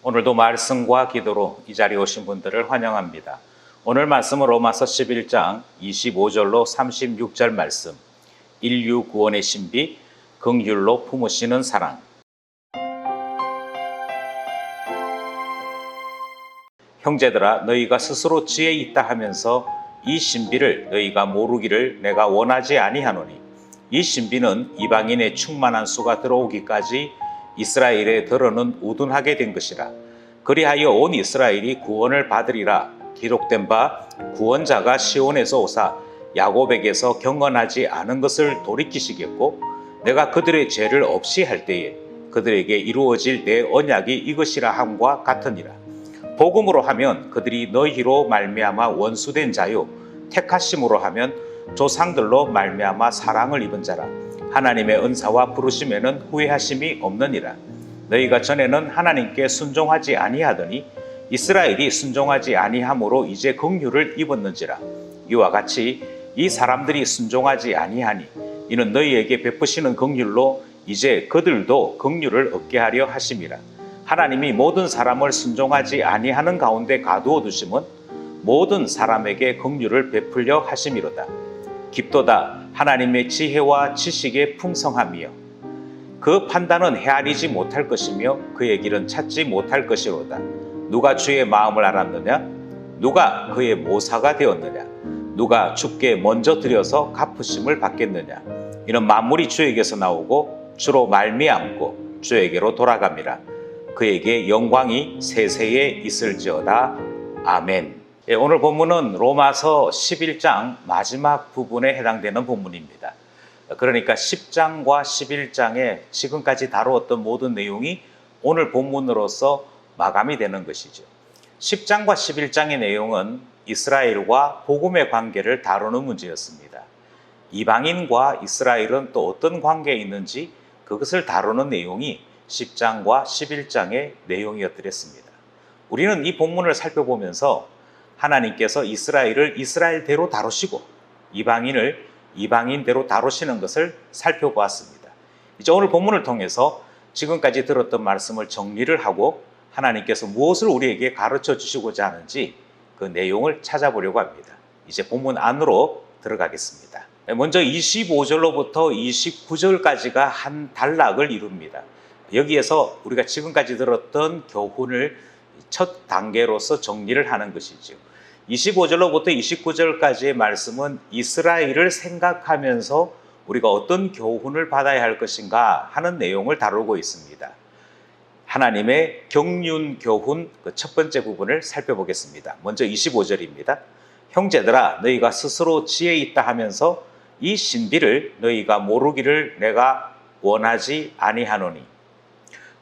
오늘도 말씀과 기도로 이 자리에 오신 분들을 환영합니다. 오늘 말씀은 로마서 11장 25절로 36절 말씀, 인류 구원의 신비, 긍휼로 품으시는 사랑. 형제들아, 너희가 스스로 지혜 있다 하면서 이 신비를 너희가 모르기를 내가 원하지 아니하노니, 이 신비는 이방인의 충만한 수가 들어오기까지 이스라엘의 더러는 우둔하게 된 것이라. 그리하여 온 이스라엘이 구원을 받으리라. 기록된 바 구원자가 시온에서 오사 야곱에게서 경건하지 않은 것을 돌이키시겠고, 내가 그들의 죄를 없이 할 때에 그들에게 이루어질 내 언약이 이것이라 함과 같으니라. 복음으로 하면 그들이 너희로 말미암아 원수된 자요, 택하심으로 하면 조상들로 말미암아 사랑을 입은 자라. 하나님의 은사와 부르심에는 후회하심이 없느니라. 너희가 전에는 하나님께 순종하지 아니하더니 이스라엘이 순종하지 아니함으로 이제 긍휼을 입었는지라. 이와 같이 이 사람들이 순종하지 아니하니 이는 너희에게 베푸시는 긍휼로 이제 그들도 긍휼을 얻게 하려 하심이라. 하나님이 모든 사람을 순종하지 아니하는 가운데 가두어 두심은 모든 사람에게 긍휼을 베풀려 하심이로다. 깊도다 하나님의 지혜와 지식의 풍성함이여 그 판단은 헤아리지 못할 것이며 그의 길은 찾지 못할 것이로다. 누가 주의 마음을 알았느냐? 누가 그의 모사가 되었느냐? 누가 주께 먼저 드려서 갚으심을 받겠느냐? 이는 만물이 주에게서 나오고 주로 말미암고 주에게로 돌아갑니다. 그에게 영광이 세세에 있을지어다. 아멘. 오늘 본문은 로마서 11장 마지막 부분에 해당되는 본문입니다. 그러니까 10장과 11장에 지금까지 다루었던 모든 내용이 오늘 본문으로서 마감이 되는 것이죠. 10장과 11장의 내용은 이스라엘과 복음의 관계를 다루는 문제였습니다. 이방인과 이스라엘은 또 어떤 관계에 있는지 그것을 다루는 내용이 10장과 11장의 내용이었더랬습니다. 우리는 이 본문을 살펴보면서 하나님께서 이스라엘을 이스라엘대로 다루시고 이방인을 이방인대로 다루시는 것을 살펴보았습니다. 이제 오늘 본문을 통해서 지금까지 들었던 말씀을 정리를 하고 하나님께서 무엇을 우리에게 가르쳐 주시고자 하는지 그 내용을 찾아보려고 합니다. 이제 본문 안으로 들어가겠습니다. 먼저 25절로부터 29절까지가 한 단락을 이룹니다. 여기에서 우리가 지금까지 들었던 교훈을 첫 단계로서 정리를 하는 것이죠. 25절로부터 29절까지의 말씀은 이스라엘을 생각하면서 우리가 어떤 교훈을 받아야 할 것인가 하는 내용을 다루고 있습니다. 하나님의 경륜 교훈 그 첫 번째 부분을 살펴보겠습니다. 먼저 25절입니다. 형제들아, 너희가 스스로 지혜 있다 하면서 이 신비를 너희가 모르기를 내가 원하지 아니하노니.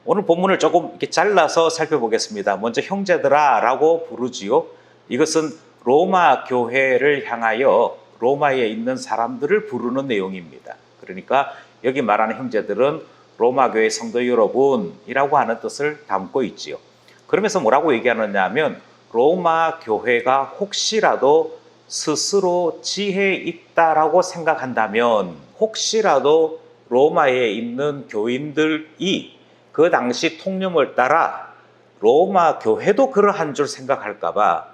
오늘 본문을 조금 이렇게 잘라서 살펴보겠습니다. 먼저 형제들아 라고 부르지요. 이것은 로마 교회를 향하여 로마에 있는 사람들을 부르는 내용입니다. 그러니까 여기 말하는 형제들은 로마 교회 성도 여러분이라고 하는 뜻을 담고 있지요. 그러면서 뭐라고 얘기하느냐 하면 로마 교회가 혹시라도 스스로 지혜 있다라고 생각한다면 혹시라도 로마에 있는 교인들이 그 당시 통념을 따라 로마 교회도 그러한 줄 생각할까 봐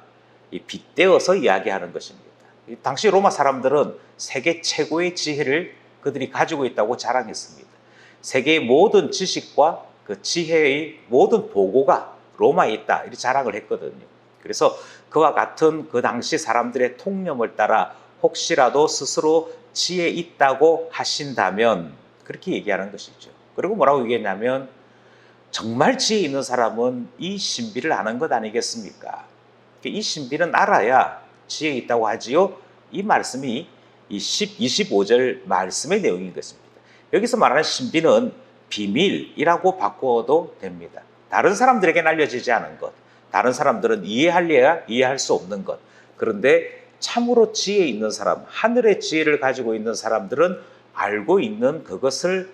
빗대어서 이야기하는 것입니다. 당시 로마 사람들은 세계 최고의 지혜를 그들이 가지고 있다고 자랑했습니다. 세계의 모든 지식과 그 지혜의 모든 보고가 로마에 있다 이렇게 자랑을 했거든요. 그래서 그와 같은 그 당시 사람들의 통념을 따라 혹시라도 스스로 지혜 있다고 하신다면 그렇게 얘기하는 것이죠. 그리고 뭐라고 얘기했냐면 정말 지혜 있는 사람은 이 신비를 아는 것 아니겠습니까? 이 신비는 알아야 지혜 있다고 하지요. 이 말씀이 이 25절 말씀의 내용인 것입니다. 여기서 말하는 신비는 비밀이라고 바꿔도 됩니다. 다른 사람들에게는 알려지지 않은 것, 다른 사람들은 이해할래야 이해할 수 없는 것. 그런데 참으로 지혜 있는 사람, 하늘의 지혜를 가지고 있는 사람들은 알고 있는 그것을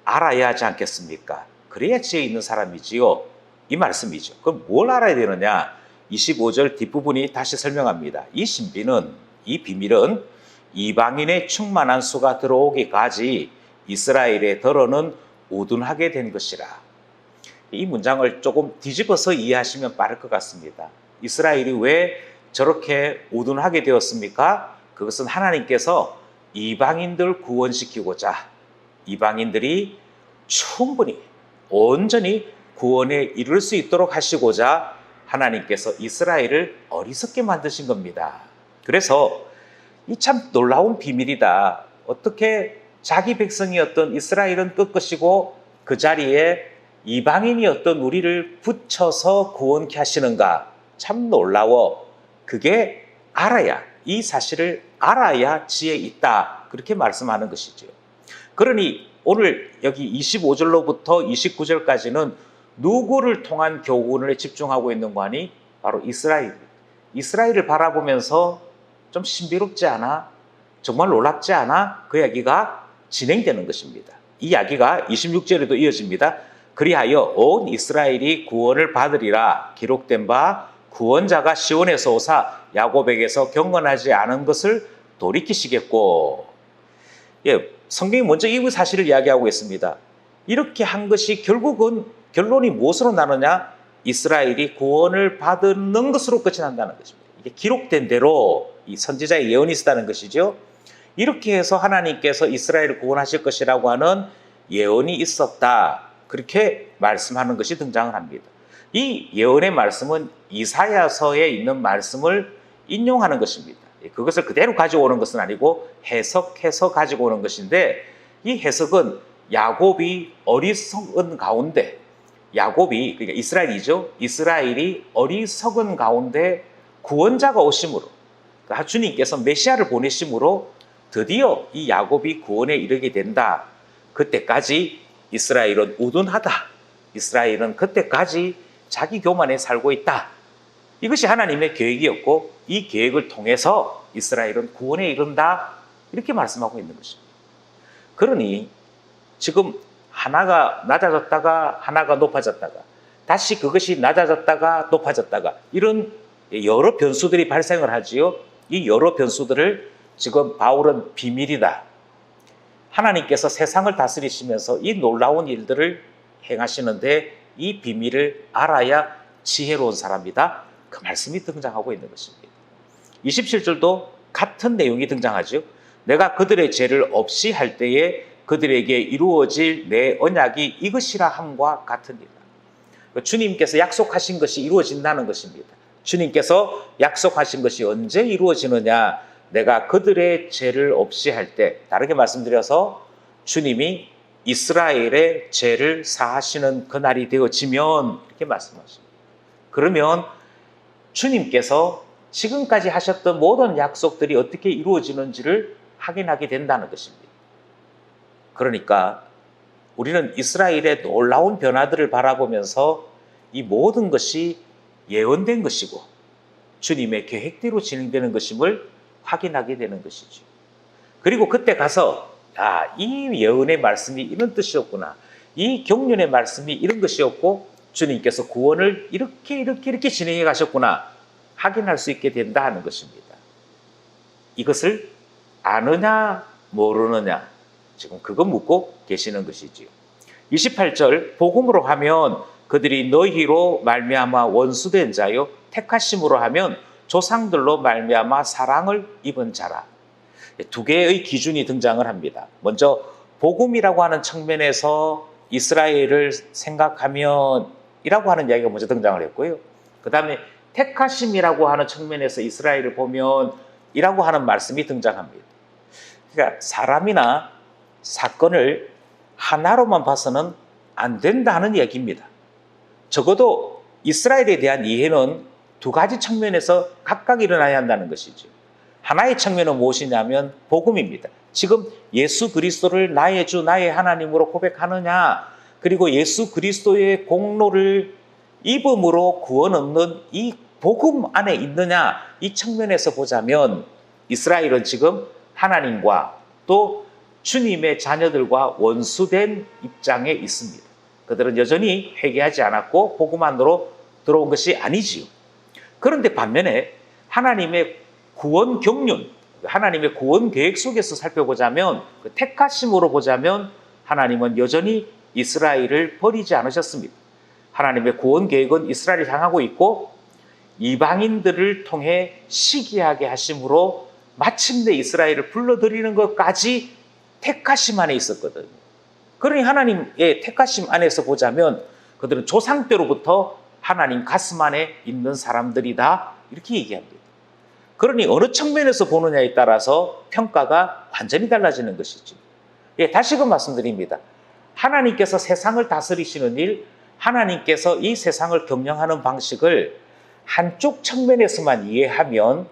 알아야 하지 않겠습니까? 그래야 지혜 있는 사람이지요. 이 말씀이죠. 그럼 뭘 알아야 되느냐? 25절 뒷부분이 다시 설명합니다. 이 신비는, 이 비밀은 이방인의 충만한 수가 들어오기까지 이스라엘의 더러는 우둔하게 된 것이라. 이 문장을 조금 뒤집어서 이해하시면 빠를 것 같습니다. 이스라엘이 왜 저렇게 우둔하게 되었습니까? 그것은 하나님께서 이방인들 구원시키고자 이방인들이 충분히 온전히 구원에 이를 수 있도록 하시고자 하나님께서 이스라엘을 어리석게 만드신 겁니다. 그래서 이 참 놀라운 비밀이다. 어떻게 자기 백성이었던 이스라엘은 끄끄시고 그 자리에 이방인이었던 우리를 붙여서 구원케 하시는가? 참 놀라워. 그게 알아야, 이 사실을 알아야 지혜 있다. 그렇게 말씀하는 것이죠. 그러니 오늘 여기 25절로부터 29절까지는 누구를 통한 교훈을 집중하고 있는 거 아니? 바로 이스라엘. 이스라엘을 바라보면서 좀 신비롭지 않아? 정말 놀랍지 않아? 그 이야기가 진행되는 것입니다. 이 이야기가 26절에도 이어집니다. 그리하여 온 이스라엘이 구원을 받으리라 기록된 바 구원자가 시온에서 오사 야곱에게서 경건하지 않은 것을 돌이키시겠고. 예, 성경이 먼저 이 사실을 이야기하고 있습니다. 이렇게 한 것이 결국은 결론이 무엇으로 나느냐? 이스라엘이 구원을 받는 것으로 끝이 난다는 것입니다. 이게 기록된 대로 이 선지자의 예언이 있었다는 것이죠. 이렇게 해서 하나님께서 이스라엘을 구원하실 것이라고 하는 예언이 있었다. 그렇게 말씀하는 것이 등장을 합니다. 이 예언의 말씀은 이사야서에 있는 말씀을 인용하는 것입니다. 그것을 그대로 가져오는 것은 아니고 해석해서 가지고 오는 것인데, 이 해석은 야곱이 어리석은 가운데, 야곱이 그러니까 이스라엘이죠. 이스라엘이 어리석은 가운데 구원자가 오심으로, 그러니까 주님께서 메시아를 보내심으로 드디어 이 야곱이 구원에 이르게 된다. 그때까지 이스라엘은 우둔하다. 이스라엘은 그때까지 자기 교만에 살고 있다. 이것이 하나님의 계획이었고, 이 계획을 통해서 이스라엘은 구원에 이른다. 이렇게 말씀하고 있는 것입니다. 그러니 지금 하나가 낮아졌다가 하나가 높아졌다가 다시 그것이 낮아졌다가 높아졌다가 이런 여러 변수들이 발생을 하지요. 이 여러 변수들을 지금 바울은 비밀이다. 하나님께서 세상을 다스리시면서 이 놀라운 일들을 행하시는데 이 비밀을 알아야 지혜로운 사람이다. 그 말씀이 등장하고 있는 것입니다. 27절도 같은 내용이 등장하죠. 내가 그들의 죄를 없이 할 때에 그들에게 이루어질 내 언약이 이것이라 함과 같으니라. 주님께서 약속하신 것이 이루어진다는 것입니다. 주님께서 약속하신 것이 언제 이루어지느냐? 내가 그들의 죄를 없이 할 때, 다르게 말씀드려서 주님이 이스라엘의 죄를 사하시는 그날이 되어지면, 이렇게 말씀하십니다. 그러면 주님께서 지금까지 하셨던 모든 약속들이 어떻게 이루어지는지를 확인하게 된다는 것입니다. 그러니까 우리는 이스라엘의 놀라운 변화들을 바라보면서 이 모든 것이 예언된 것이고 주님의 계획대로 진행되는 것임을 확인하게 되는 것이죠. 그리고 그때 가서 이 예언의 말씀이 이런 뜻이었구나. 이 경륜의 말씀이 이런 것이었고 주님께서 구원을 이렇게 진행해 가셨구나. 확인할 수 있게 된다 하는 것입니다. 이것을 아느냐 모르느냐, 지금 그거 묻고 계시는 것이지요. 28절, 복음으로 하면 그들이 너희로 말미암아 원수된 자요, 택하심으로 하면 조상들로 말미암아 사랑을 입은 자라. 두 개의 기준이 등장을 합니다. 먼저 복음이라고 하는 측면에서 이스라엘을 생각하면 이라고 하는 이야기가 먼저 등장을 했고요. 그 다음에 택하심이라고 하는 측면에서 이스라엘을 보면 이라고 하는 말씀이 등장합니다. 그러니까 사람이나 사건을 하나로만 봐서는 안 된다는 얘기입니다. 적어도 이스라엘에 대한 이해는 두 가지 측면에서 각각 일어나야 한다는 것이죠. 하나의 측면은 무엇이냐면 복음입니다. 지금 예수 그리스도를 나의 주 나의 하나님으로 고백하느냐, 그리고 예수 그리스도의 공로를 입음으로 구원 얻는 이 복음 안에 있느냐, 이 측면에서 보자면 이스라엘은 지금 하나님과 또 주님의 자녀들과 원수된 입장에 있습니다. 그들은 여전히 회개하지 않았고 복음 안으로 들어온 것이 아니지요. 그런데 반면에 하나님의 구원 경륜, 하나님의 구원 계획 속에서 살펴보자면, 그 택하심으로 보자면 하나님은 여전히 이스라엘을 버리지 않으셨습니다. 하나님의 구원 계획은 이스라엘을 향하고 있고 이방인들을 통해 시기하게 하심으로 마침내 이스라엘을 불러들이는 것까지 택하심 안에 있었거든요. 그러니 하나님의 택하심 안에서 보자면 그들은 조상 때로부터 하나님 가슴 안에 있는 사람들이다, 이렇게 얘기합니다. 그러니 어느 측면에서 보느냐에 따라서 평가가 완전히 달라지는 것이죠. 다시금 말씀드립니다. 하나님께서 세상을 다스리시는 일, 하나님께서 이 세상을 경영하는 방식을 한쪽 측면에서만 이해하면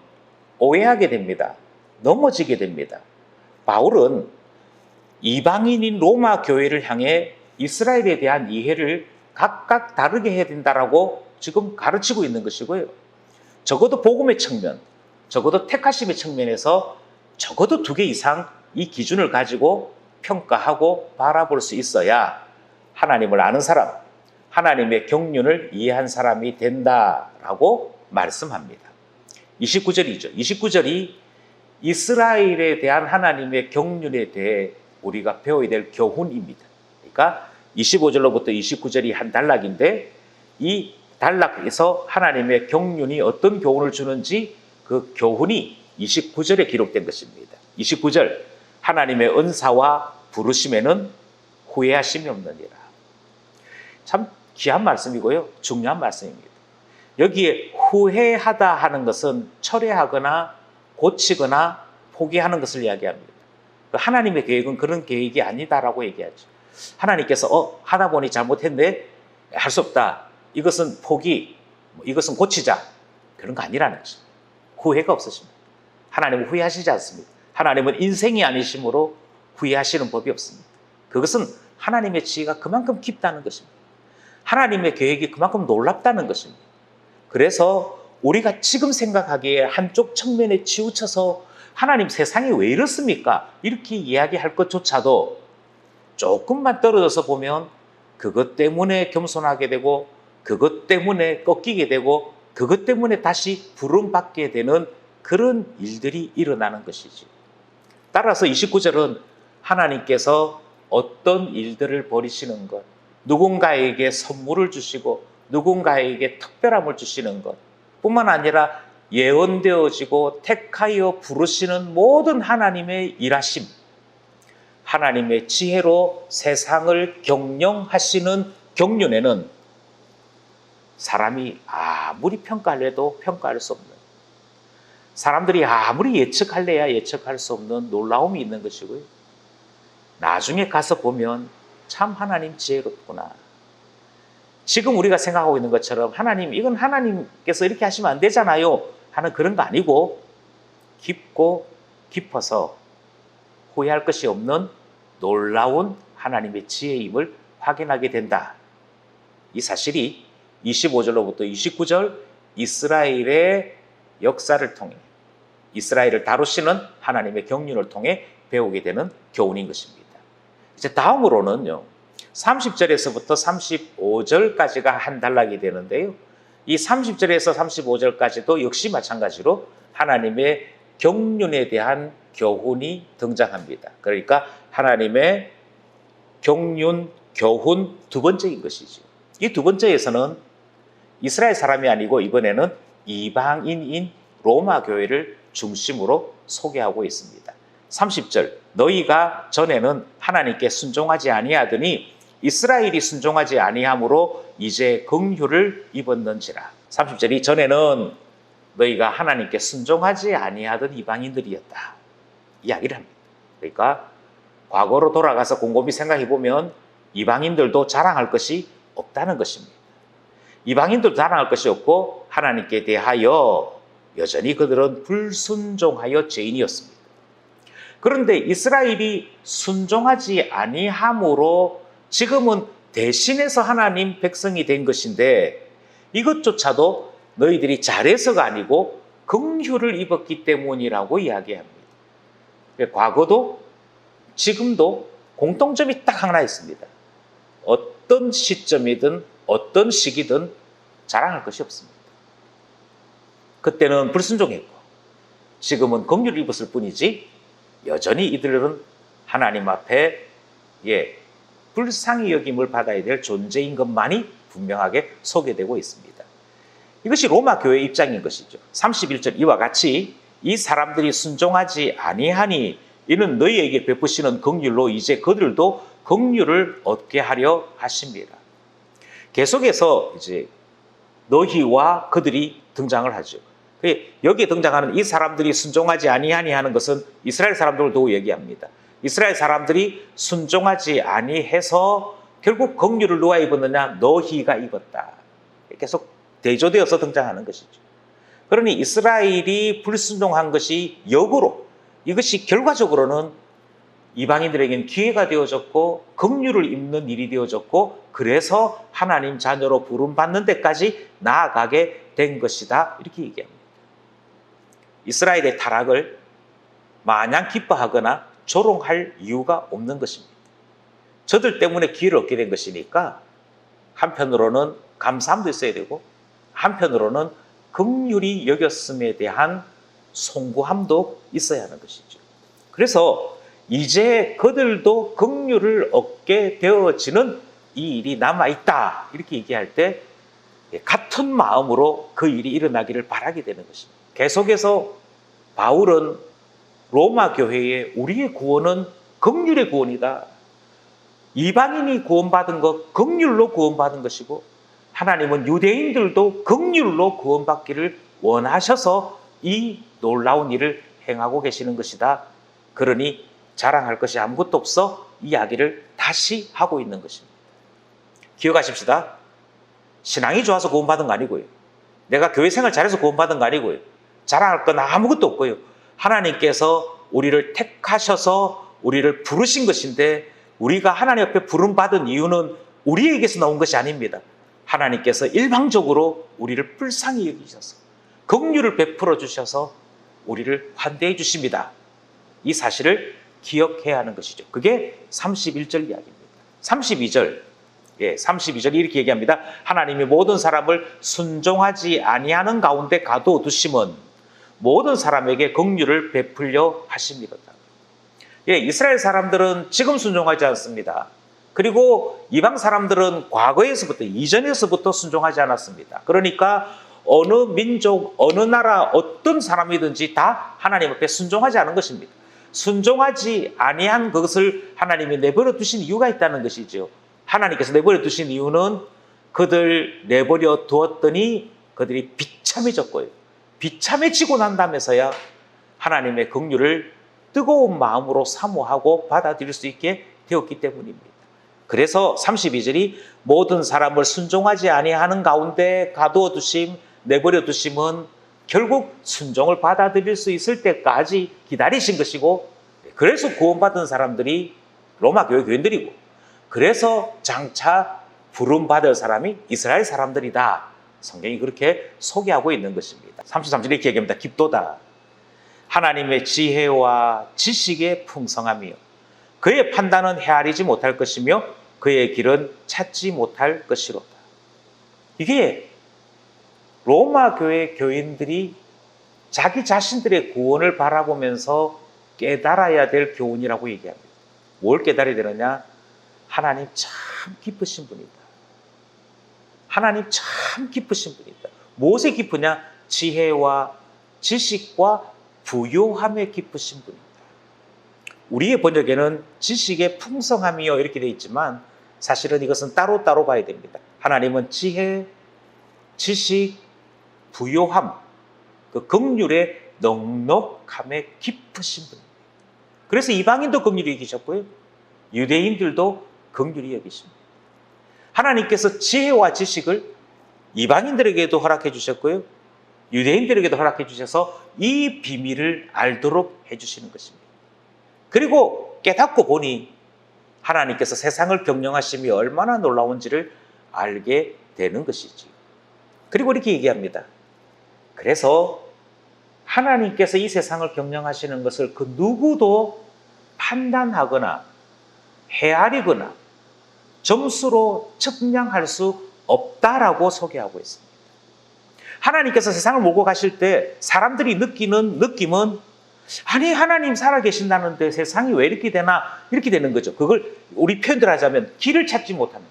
오해하게 됩니다. 넘어지게 됩니다. 바울은 이방인인 로마 교회를 향해 이스라엘에 대한 이해를 각각 다르게 해야 된다라고 지금 가르치고 있는 것이고요. 적어도 복음의 측면, 적어도 택하심의 측면에서 적어도 2개 이상 이 기준을 가지고 평가하고 바라볼 수 있어야 하나님을 아는 사람, 하나님의 경륜을 이해한 사람이 된다라고 말씀합니다. 29절이죠. 29절이 이스라엘에 대한 하나님의 경륜에 대해 우리가 배워야 될 교훈입니다. 그러니까 25절로부터 29절이 한 단락인데 이 단락에서 하나님의 경륜이 어떤 교훈을 주는지 그 교훈이 29절에 기록된 것입니다. 29절, 하나님의 은사와 부르심에는 후회하심이 없느니라. 참 귀한 말씀이고요. 중요한 말씀입니다. 여기에 후회하다 하는 것은 철회하거나 고치거나 포기하는 것을 이야기합니다. 하나님의 계획은 그런 계획이 아니다라고 얘기하죠. 하나님께서 하다 보니 잘못했네, 할 수 없다, 이것은 포기, 이것은 고치자, 그런 거 아니라는 거죠. 후회가 없으십니다. 하나님은 후회하시지 않습니다. 하나님은 인생이 아니심으로 후회하시는 법이 없습니다. 그것은 하나님의 지혜가 그만큼 깊다는 것입니다. 하나님의 계획이 그만큼 놀랍다는 것입니다. 그래서 우리가 지금 생각하기에 한쪽 측면에 치우쳐서 하나님 세상이 왜 이렇습니까? 이렇게 이야기할 것조차도 조금만 떨어져서 보면 그것 때문에 겸손하게 되고 그것 때문에 꺾이게 되고 그것 때문에 다시 부름받게 되는 그런 일들이 일어나는 것이지. 따라서 29절은 하나님께서 어떤 일들을 벌이시는 것, 누군가에게 선물을 주시고 누군가에게 특별함을 주시는 것 뿐만 아니라 예언되어지고 택하여 부르시는 모든 하나님의 일하심, 하나님의 지혜로 세상을 경영하시는 경륜에는 사람이 아무리 평가할래도 평가할 수 없는, 사람들이 아무리 예측할래야 예측할 수 없는 놀라움이 있는 것이고요. 나중에 가서 보면 참 하나님 지혜롭구나. 지금 우리가 생각하고 있는 것처럼 하나님, 이건 하나님께서 이렇게 하시면 안 되잖아요 하는 그런 거 아니고 깊고 깊어서 후회할 것이 없는 놀라운 하나님의 지혜임을 확인하게 된다. 이 사실이 25절로부터 29절 이스라엘의 역사를 통해, 이스라엘을 다루시는 하나님의 경륜을 통해 배우게 되는 교훈인 것입니다. 이제 다음으로는요, 30절에서부터 35절까지가 한 단락이 되는데요. 이 30절에서 35절까지도 역시 마찬가지로 하나님의 경륜에 대한 교훈이 등장합니다. 그러니까 하나님의 경륜, 교훈 두 번째인 것이죠. 이 두 번째에서는 이스라엘 사람이 아니고 이번에는 이방인인 로마 교회를 중심으로 소개하고 있습니다. 30절, 너희가 전에는 하나님께 순종하지 아니하더니 이스라엘이 순종하지 아니함으로 이제 긍휼을 입었는지라. 30절이 전에는 너희가 하나님께 순종하지 아니하던 이방인들이었다, 이야기를 합니다. 그러니까 과거로 돌아가서 곰곰이 생각해 보면 이방인들도 자랑할 것이 없다는 것입니다. 이방인들도 자랑할 것이 없고 하나님께 대하여 여전히 그들은 불순종하여 죄인이었습니다. 그런데 이스라엘이 순종하지 아니함으로 지금은 대신해서 하나님 백성이 된 것인데 이것조차도 너희들이 잘해서가 아니고 긍휼을 입었기 때문이라고 이야기합니다. 과거도 지금도 공통점이 딱 하나 있습니다. 어떤 시점이든 어떤 시기든 자랑할 것이 없습니다. 그때는 불순종했고 지금은 긍휼을 입었을 뿐이지 여전히 이들은 하나님 앞에 불쌍히 여김을 받아야 될 존재인 것만이 분명하게 소개되고 있습니다. 이것이 로마 교회의 입장인 것이죠. 31절 이와 같이 이 사람들이 순종하지 아니하니 이는 너희에게 베푸시는 긍휼로 이제 그들도 긍휼을 얻게 하려 하십니다. 계속해서 이제 너희와 그들이 등장을 하죠. 여기에 등장하는 이 사람들이 순종하지 아니하니 하는 것은 이스라엘 사람들을 두고 얘기합니다. 이스라엘 사람들이 순종하지 아니해서 결국 긍휼을 누가 입었느냐? 너희가 입었다. 계속 대조되어서 등장하는 것이죠. 그러니 이스라엘이 불순종한 것이 역으로 이것이 결과적으로는 이방인들에게는 기회가 되어졌고 긍휼을 입는 일이 되어졌고 그래서 하나님 자녀로 부름받는 데까지 나아가게 된 것이다. 이렇게 얘기합니다. 이스라엘의 타락을 마냥 기뻐하거나 조롱할 이유가 없는 것입니다. 저들 때문에 기회를 얻게 된 것이니까 한편으로는 감사함도 있어야 되고 한편으로는 긍휼히 여겼음에 대한 송구함도 있어야 하는 것이죠. 그래서 이제 그들도 긍휼을 얻게 되어지는 이 일이 남아있다. 이렇게 얘기할 때 같은 마음으로 그 일이 일어나기를 바라게 되는 것입니다. 계속해서 바울은 로마 교회에 우리의 구원은 긍휼의 구원이다. 이방인이 구원받은 것 긍휼로 구원받은 것이고 하나님은 유대인들도 긍휼로 구원받기를 원하셔서 이 놀라운 일을 행하고 계시는 것이다. 그러니 자랑할 것이 아무것도 없어 이야기를 다시 하고 있는 것입니다. 기억하십시다. 신앙이 좋아서 구원받은 거 아니고요. 내가 교회 생활 잘해서 구원받은 거 아니고요. 자랑할 건 아무것도 없고요. 하나님께서 우리를 택하셔서 우리를 부르신 것인데 우리가 하나님 앞에 부름받은 이유는 우리에게서 나온 것이 아닙니다. 하나님께서 일방적으로 우리를 불쌍히 여기셔서 긍휼을 베풀어 주셔서 우리를 환대해 주십니다. 이 사실을 기억해야 하는 것이죠. 그게 31절 이야기입니다. 32절 32절이 이렇게 얘기합니다. 하나님이 모든 사람을 순종하지 아니하는 가운데 가둬두심은 모든 사람에게 긍휼을 베풀려 하십니다. 이스라엘 사람들은 지금 순종하지 않습니다. 그리고 이방 사람들은 과거에서부터 이전에서부터 순종하지 않았습니다. 그러니까 어느 민족, 어느 나라, 어떤 사람이든지 다 하나님 앞에 순종하지 않은 것입니다. 순종하지 아니한 것을 하나님이 내버려 두신 이유가 있다는 것이죠. 하나님께서 내버려 두신 이유는 그들 내버려 두었더니 그들이 비참해졌고요. 비참해지고 난 다음에서야 하나님의 긍휼을 뜨거운 마음으로 사모하고 받아들일 수 있게 되었기 때문입니다. 그래서 32절이 모든 사람을 순종하지 아니하는 가운데 가두어 두심, 내버려 두심은 결국 순종을 받아들일 수 있을 때까지 기다리신 것이고 그래서 구원받은 사람들이 로마 교회 교인들이고 그래서 장차 부름받을 사람이 이스라엘 사람들이다. 성경이 그렇게 소개하고 있는 것입니다. 33절에 이렇게 얘기합니다. 깊도다. 하나님의 지혜와 지식의 풍성함이요. 그의 판단은 헤아리지 못할 것이며 그의 길은 찾지 못할 것이로다. 이게 로마 교회 교인들이 자기 자신들의 구원을 바라보면서 깨달아야 될 교훈이라고 얘기합니다. 뭘 깨달아야 되느냐? 하나님 참 깊으신 분이다. 하나님 참 깊으신 분이다. 무엇에 깊으냐? 지혜와 지식과 부요함에 깊으신 분이다. 우리의 번역에는 지식의 풍성함이요 이렇게 되어 있지만 사실은 이것은 따로따로 봐야 됩니다. 하나님은 지혜, 지식, 부요함, 그 긍휼의 넉넉함에 깊으신 분입니다. 그래서 이방인도 긍휼히 여기셨고요. 유대인들도 긍휼히 여기십니다. 하나님께서 지혜와 지식을 이방인들에게도 허락해 주셨고요. 유대인들에게도 허락해 주셔서 이 비밀을 알도록 해주시는 것입니다. 그리고 깨닫고 보니 하나님께서 세상을 경영하심이 얼마나 놀라운지를 알게 되는 것이지. 그리고 이렇게 얘기합니다. 그래서 하나님께서 이 세상을 경영하시는 것을 그 누구도 판단하거나 헤아리거나 점수로 측량할 수 없다라고 소개하고 있습니다. 하나님께서 세상을 몰고 가실 때 사람들이 느끼는 느낌은 아니 하나님 살아계신다는데 세상이 왜 이렇게 되나 이렇게 되는 거죠. 그걸 우리 표현대로 하자면 길을 찾지 못하는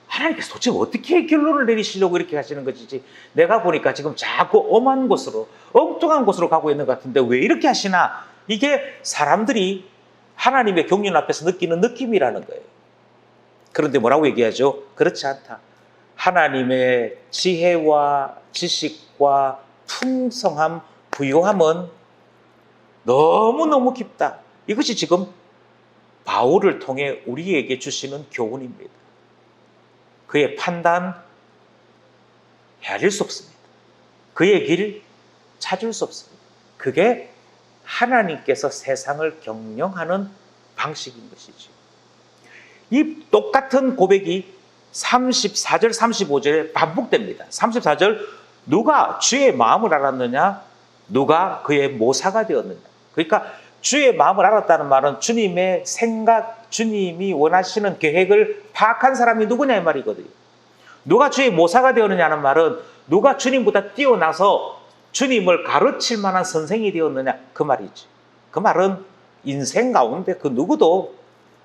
하나님께서 도대체 어떻게 결론을 내리시려고 이렇게 하시는 것이지, 내가 보니까 지금 자꾸 엄한 곳으로, 엉뚱한 곳으로 가고 있는 것 같은데 왜 이렇게 하시나? 이게 사람들이 하나님의 경륜 앞에서 느끼는 느낌이라는 거예요. 그런데 뭐라고 얘기하죠? 그렇지 않다. 하나님의 지혜와 지식과 풍성함, 부요함은 너무너무 깊다. 이것이 지금 바울을 통해 우리에게 주시는 교훈입니다. 그의 판단 헤아릴 수 없습니다. 그의 길 찾을 수 없습니다. 그게 하나님께서 세상을 경영하는 방식인 것이죠. 이 똑같은 고백이 34절, 35절에 반복됩니다. 34절, 누가 주의 마음을 알았느냐? 누가 그의 모사가 되었느냐? 그러니까 주의 마음을 알았다는 말은 주님의 생각, 주님이 원하시는 계획을 파악한 사람이 누구냐 이 말이거든요. 누가 주의 모사가 되었느냐는 말은 누가 주님보다 뛰어나서 주님을 가르칠 만한 선생이 되었느냐 그 말이지. 그 말은 인생 가운데 그 누구도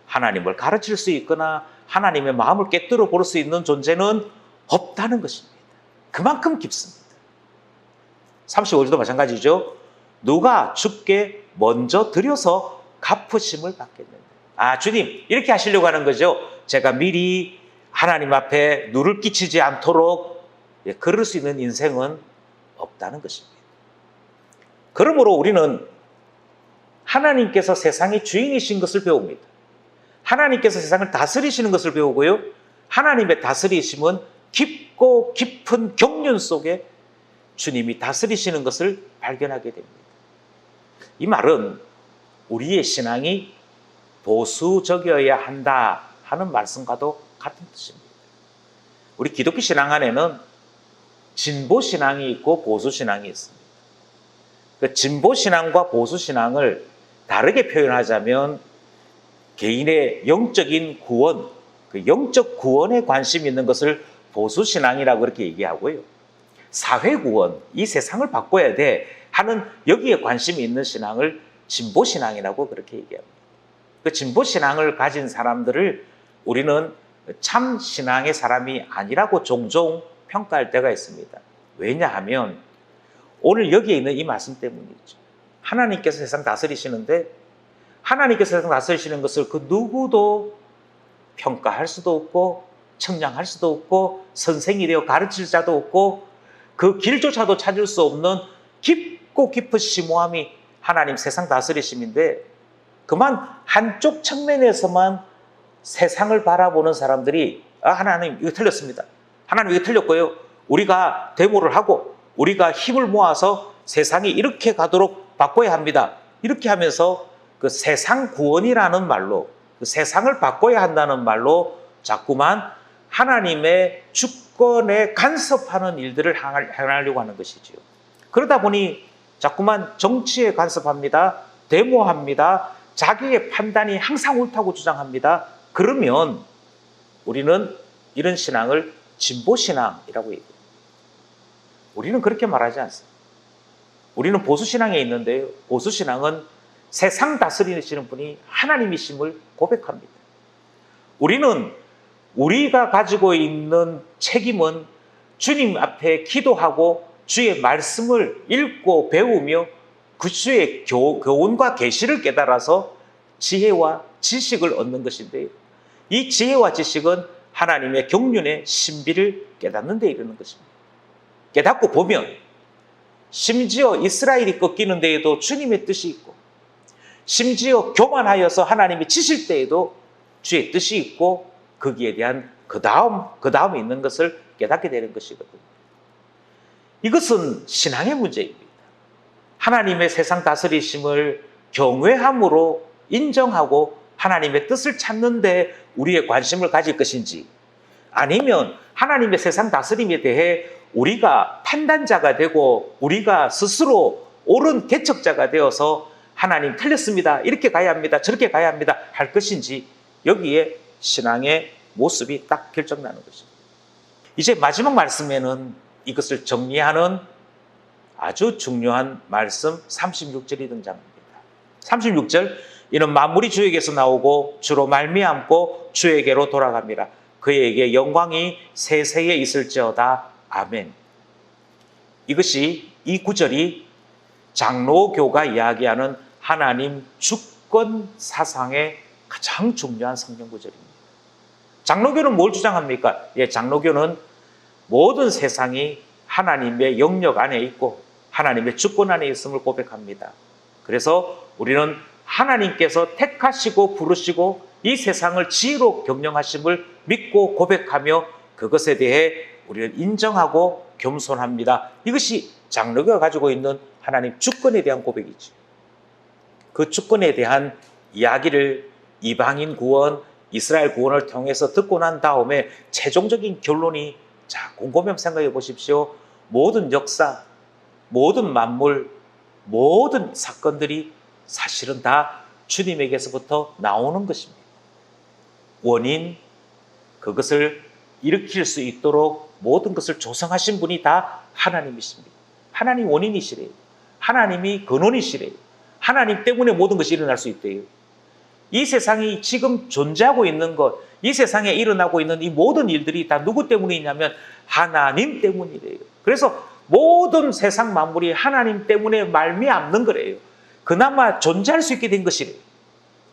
하나님을 가르칠 수 있거나 하나님의 마음을 꿰뚫어 볼 수 있는 존재는 없다는 것입니다. 그만큼 깊습니다. 35절도 마찬가지죠. 누가 주께 먼저 드려서 갚으심을 받겠는데. 아, 주님 이렇게 하시려고 하는 거죠. 제가 미리 하나님 앞에 누를 끼치지 않도록 그럴 수 있는 인생은 없다는 것입니다. 그러므로 우리는 하나님께서 세상의 주인이신 것을 배웁니다. 하나님께서 세상을 다스리시는 것을 배우고요. 하나님의 다스리심은 깊고 깊은 경륜 속에 주님이 다스리시는 것을 발견하게 됩니다. 이 말은 우리의 신앙이 보수적이어야 한다 하는 말씀과도 같은 뜻입니다. 우리 기독교 신앙 안에는 진보 신앙이 있고 보수 신앙이 있습니다. 그 진보 신앙과 보수 신앙을 다르게 표현하자면 개인의 영적인 구원, 그 영적 구원에 관심 있는 것을 보수 신앙이라고 그렇게 얘기하고요. 사회 구원, 이 세상을 바꿔야 돼 하는 여기에 관심이 있는 신앙을 진보 신앙이라고 그렇게 얘기합니다. 그 진보 신앙을 가진 사람들을 우리는 참 신앙의 사람이 아니라고 종종 평가할 때가 있습니다. 왜냐하면 오늘 여기에 있는 이 말씀 때문이죠. 하나님께서 세상 다스리시는데 하나님께서 세상 다스리시는 것을 그 누구도 평가할 수도 없고 청량할 수도 없고 선생이 되어 가르칠 자도 없고 그 길조차도 찾을 수 없는 깊고 깊은 심오함이 하나님 세상 다스리심인데, 그만 한쪽 측면에서만 세상을 바라보는 사람들이 하나님 이거 틀렸습니다. 하나님 이거 틀렸고요. 우리가 데모를 하고 우리가 힘을 모아서 세상이 이렇게 가도록 바꿔야 합니다. 이렇게 하면서 그 세상 구원이라는 말로, 그 세상을 바꿔야 한다는 말로 자꾸만 하나님의 주권에 간섭하는 일들을 행하려고 하는 것이지요. 그러다 보니 자꾸만 정치에 간섭합니다. 데모합니다. 자기의 판단이 항상 옳다고 주장합니다. 그러면 우리는 이런 신앙을 진보신앙이라고 얘기합니다. 우리는 그렇게 말하지 않습니다. 우리는 보수신앙에 있는데요. 보수신앙은 세상 다스리시는 분이 하나님이심을 고백합니다. 우리는 우리가 가지고 있는 책임은 주님 앞에 기도하고 주의 말씀을 읽고 배우며 그 주의 교훈과 계시를 깨달아서 지혜와 지식을 얻는 것인데요. 이 지혜와 지식은 하나님의 경륜의 신비를 깨닫는 데 이르는 것입니다. 깨닫고 보면 심지어 이스라엘이 꺾이는 데에도 주님의 뜻이 있고, 심지어 교만하여서 하나님이 치실 때에도 주의 뜻이 있고, 거기에 대한 그 다음에 있는 것을 깨닫게 되는 것이거든요. 이것은 신앙의 문제입니다. 하나님의 세상 다스리심을 경외함으로 인정하고 하나님의 뜻을 찾는 데 우리의 관심을 가질 것인지, 아니면 하나님의 세상 다스림에 대해 우리가 판단자가 되고 우리가 스스로 옳은 개척자가 되어서 하나님 틀렸습니다, 이렇게 가야 합니다, 저렇게 가야 합니다 할 것인지, 여기에 신앙의 모습이 딱 결정나는 것입니다. 이제 마지막 말씀에는 이것을 정리하는 아주 중요한 말씀 36절이 등장합니다. 36절, 이는 만물이 주에게서 나오고 주로 말미암고 주에게로 돌아갑니다. 그에게 영광이 세세에 있을지어다. 아멘. 이것이 이 구절이 장로교가 이야기하는 하나님 주권 사상의 가장 중요한 성경 구절입니다. 장로교는 뭘 주장합니까? 장로교는 모든 세상이 하나님의 영역 안에 있고 하나님의 주권 안에 있음을 고백합니다. 그래서 우리는 하나님께서 택하시고 부르시고 이 세상을 지혜로 경영하심을 믿고 고백하며 그것에 대해 우리는 인정하고 겸손합니다. 이것이 장로교가 가지고 있는 하나님 주권에 대한 고백이죠. 그 주권에 대한 이야기를 이방인 구원, 이스라엘 구원을 통해서 듣고 난 다음에 최종적인 결론이, 자, 곰곰이 한번 생각해 보십시오. 모든 역사, 모든 만물, 모든 사건들이 사실은 다 주님에게서부터 나오는 것입니다. 원인, 그것을 일으킬 수 있도록 모든 것을 조성하신 분이 다 하나님이십니다. 하나님 원인이시래요. 하나님이 근원이시래요. 하나님 때문에 모든 것이 일어날 수 있대요. 이 세상이 지금 존재하고 있는 것, 이 세상에 일어나고 있는 이 모든 일들이 다 누구 때문이냐면 하나님 때문이래요. 그래서 모든 세상 만물이 하나님 때문에 말미암는 거래요. 그나마 존재할 수 있게 된 것이래요.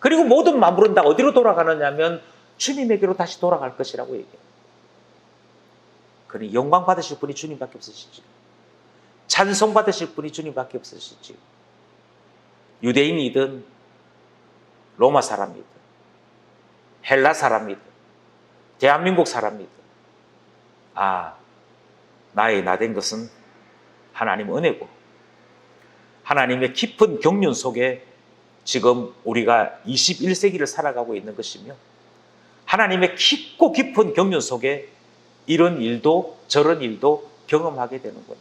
그리고 모든 만물은 다 어디로 돌아가느냐면 주님에게로 다시 돌아갈 것이라고 얘기해요. 그러니 영광 받으실 분이 주님밖에 없으시죠. 찬송 받으실 분이 주님밖에 없으시죠. 유대인이든 로마 사람이든 헬라 사람이든 대한민국 사람이든 나의 나된 것은 하나님 은혜고 하나님의 깊은 경륜 속에 지금 우리가 21세기를 살아가고 있는 것이며 하나님의 깊고 깊은 경륜 속에 이런 일도 저런 일도 경험하게 되는구나.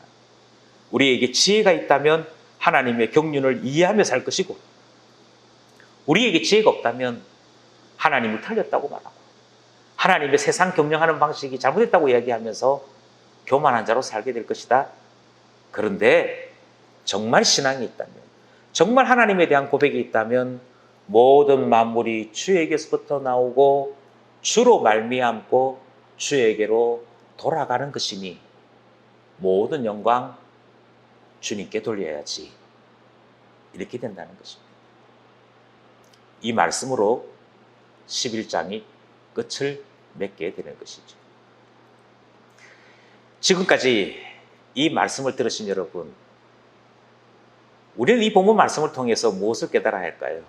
우리에게 지혜가 있다면 하나님의 경륜을 이해하며 살 것이고 우리에게 지혜가 없다면 하나님을 틀렸다고 말하고 하나님의 세상 경영하는 방식이 잘못됐다고 이야기하면서 교만한 자로 살게 될 것이다. 그런데 정말 신앙이 있다면, 정말 하나님에 대한 고백이 있다면 모든 만물이 주에게서부터 나오고 주로 말미암고 주에게로 돌아가는 것이니 모든 영광 주님께 돌려야지. 이렇게 된다는 것입니다. 이 말씀으로 11장이 끝을 맺게 되는 것이죠. 지금까지 이 말씀을 들으신 여러분, 우리는 이 본문 말씀을 통해서 무엇을 깨달아야 할까요?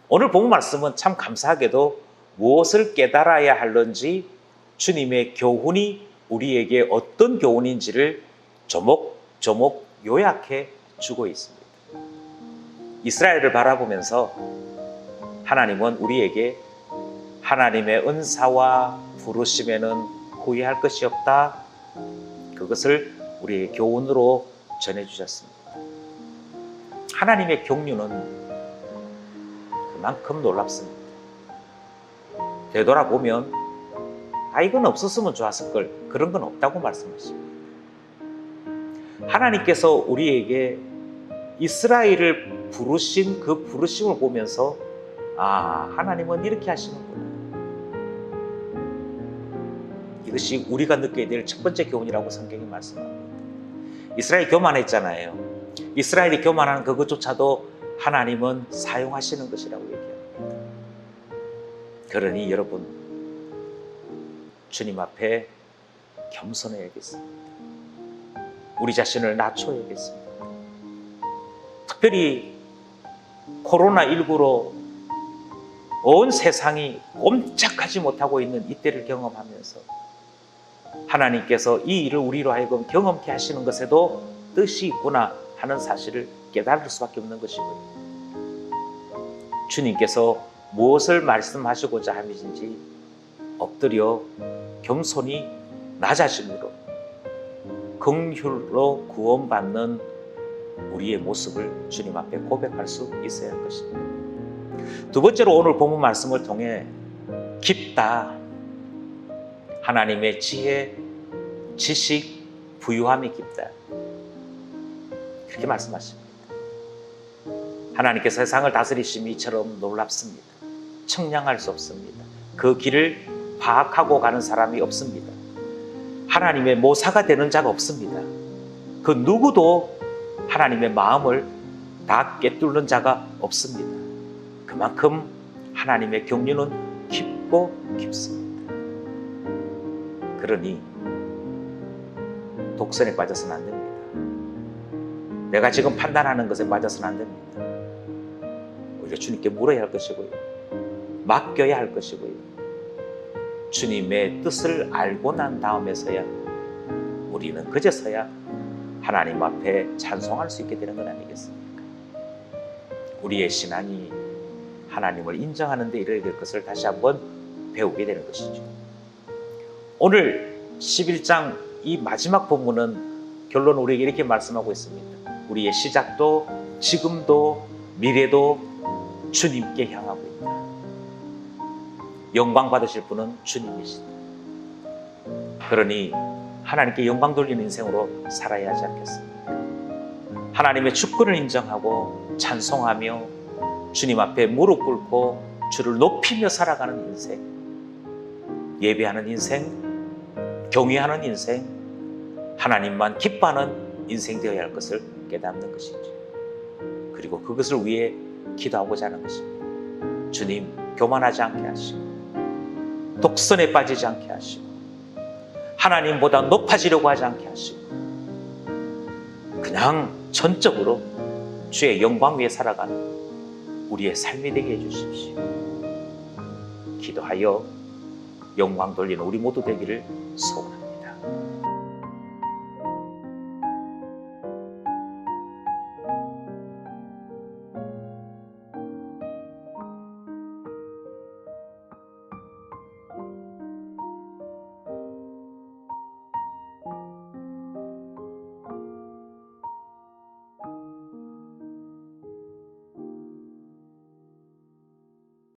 오늘 본문 말씀은 참 감사하게도 무엇을 깨달아야 할는지 주님의 교훈이 우리에게 어떤 교훈인지를 조목조목 요약해 주고 있습니다. 이스라엘을 바라보면서 하나님은 우리에게 하나님의 은사와 부르심에는 후회할 것이 없다. 그것을 우리의 교훈으로 전해주셨습니다. 하나님의 경륜은 그만큼 놀랍습니다. 되돌아보면 이건 없었으면 좋았을 걸, 그런 건 없다고 말씀하십니다. 하나님께서 우리에게 이스라엘을 부르신 그 부르심을 보면서 하나님은 이렇게 하시는구나. 이것이 우리가 느껴야 될 첫 번째 교훈이라고 성경이 말씀합니다. 이스라엘 교만했잖아요. 이스라엘이 교만하는 그것조차도 하나님은 사용하시는 것이라고 얘기합니다. 그러니 여러분, 주님 앞에 겸손해야겠습니다. 우리 자신을 낮춰야겠습니다. 특별히 코로나19로 온 세상이 꼼짝하지 못하고 있는 이때를 경험하면서 하나님께서 이 일을 우리로 하여금 경험케 하시는 것에도 뜻이 있구나 하는 사실을 깨달을 수밖에 없는 것이고요. 주님께서 무엇을 말씀하시고자 하시는지 엎드려 겸손히 낮아짐으로 긍휼로 구원받는 우리의 모습을 주님 앞에 고백할 수 있어야 할 것입니다. 두 번째로 오늘 본문 말씀을 통해 깊다, 하나님의 지혜, 지식, 부유함이 깊다, 그렇게 말씀하십니다. 하나님께서 세상을 다스리심이 이처럼 놀랍습니다. 청량할 수 없습니다. 그 길을 파악하고 가는 사람이 없습니다. 하나님의 모사가 되는 자가 없습니다. 그 누구도 하나님의 마음을 다 꿰뚫는 자가 없습니다. 그만큼 하나님의 경륜은 깊고 깊습니다. 그러니 독선에 빠져서는 안 됩니다. 내가 지금 판단하는 것에 빠져서는 안 됩니다. 오히려 주님께 물어야 할 것이고요. 맡겨야 할 것이고요. 주님의 뜻을 알고 난 다음에서야 우리는 그제서야 하나님 앞에 찬송할 수 있게 되는 건 아니겠습니까? 우리의 신앙이 하나님을 인정하는 데 이르게 될 것을 다시 한번 배우게 되는 것이죠. 오늘 11장 이 마지막 본문은 결론 우리에게 이렇게 말씀하고 있습니다. 우리의 시작도 지금도 미래도 주님께 향하고 있다. 영광 받으실 분은 주님이시다. 그러니 하나님께 영광 돌리는 인생으로 살아야 하지 않겠습니까? 하나님의 주권을 인정하고 찬송하며 주님 앞에 무릎 꿇고 주를 높이며 살아가는 인생, 예배하는 인생, 경외하는 인생, 하나님만 기뻐하는 인생 되어야 할 것을 깨닫는 것이죠. 그리고 그것을 위해 기도하고자 하는 것입니다. 주님, 교만하지 않게 하시고 독선에 빠지지 않게 하시고 하나님보다 높아지려고 하지 않게 하시고 그냥 전적으로 주의 영광 위에 살아가는 우리의 삶이 되게 해주십시오. 기도하여 영광 돌리는 우리 모두 되기를 소원합니다.